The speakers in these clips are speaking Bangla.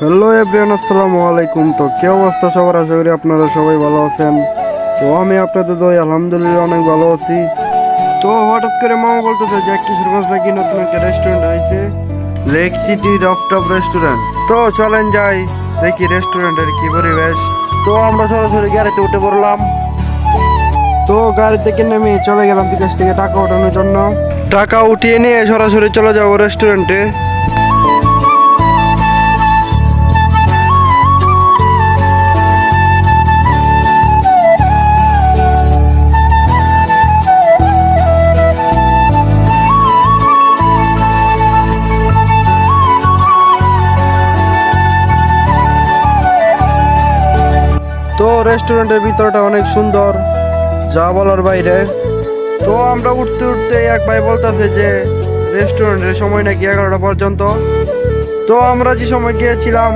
হ্যালো এভরিওয়ান, আসসালামু আলাইকুম। তো কি অবস্থা সবার? আশা করি আপনারা সবাই ভালো আছেন। তো আমি আপনাদের দই আলহামদুলিল্লাহ অনেক ভালো আছি। তো হঠাৎ করে মামা বলতেছে যে কিশোরগঞ্জ নাকি নতুন একটা রেস্টুরেন্ট হয়েছে, লেক সিটি রফটপ রেস্টুরেন্ট। তো চলেন যাই দেখি রেস্টুরেন্টের কি পরিবেশ। তো আমরা সরাসরি গাড়িতে উঠে পড়লাম। তো গাড়ি থেকে নেমে চলে গেলাম বিকাশ থেকে টাকা ওঠানোর জন্য। টাকা উঠিয়ে নিয়ে সরাসরি চলে যাবো রেস্টুরেন্টে। তো রেস্টুরেন্টের ভিতরটা অনেক সুন্দর, যা বলার বাইরে। তো আমরা উঠতে উঠতে এক ভাই বলতেছে যে রেস্টুরেন্টের সময় নাকি 11টা পর্যন্ত। তো আমরা যে সময় গিয়েছিলাম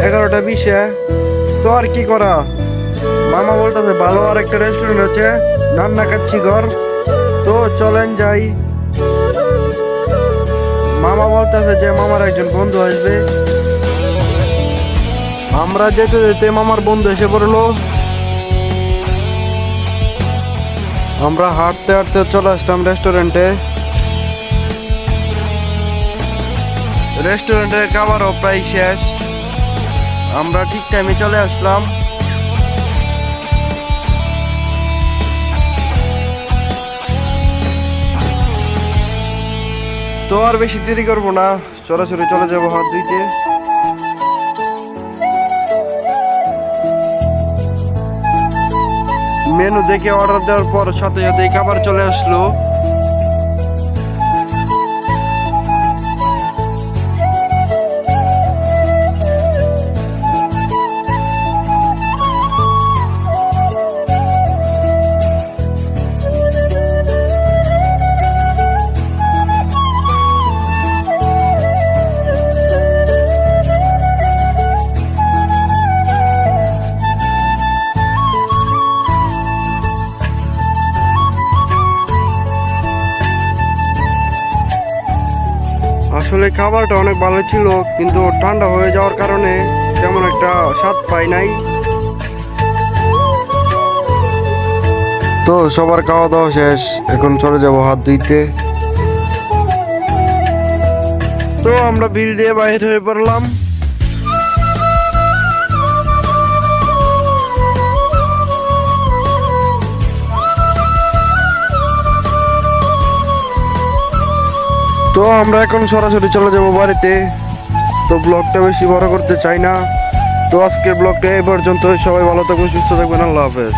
11টা 20-এ। তো আর কি করা, মামা বলতেছে ভালো আর একটা রেস্টুরেন্ট আছে নান্না কাচ্ছি ঘর। তো চলেন যাই। মামা বলতেছে যে মামার একজন বন্ধু আসবে। আমরা যেতে যেতে মামার বন্ধু এসে পড়লো। আমরা হাঁটতে হাঁটতে চলে আসলাম রেস্টুরেন্টে। রেস্টুরেন্টের খাবারও প্রায় শেষ, আমরা ঠিক টাইমে চলে আসলাম। তো আর বেশি দেরি করবো না, সরাসরি চলে যাবো হাত ধুইতে। মেনু দেখে অর্ডার দেওয়ার পর সাথে সাথে খাবার চলে আসলো। আসলে খাবারটা অনেক ভালো ছিল, কিন্তু ঠান্ডা হয়ে যাওয়ার কারণে তেমন একটা স্বাদ পাই নাই। তো সবার খাওয়া দাওয়া শেষ, এখন চলে যাব হাত ধুইতে। তো আমরা বিল দিয়ে বাইরে হয়ে পড়লাম। তো আমরা এখন সরাসরি চলে যাব বাড়িতে। তো ব্লগটা বেশি বড় করতে চাই না। তো আজকের ব্লগটা এই পর্যন্ত। সবাই ভালো থাকবেন, সুস্থ থাকবেন, আল্লাহ হাফেজ।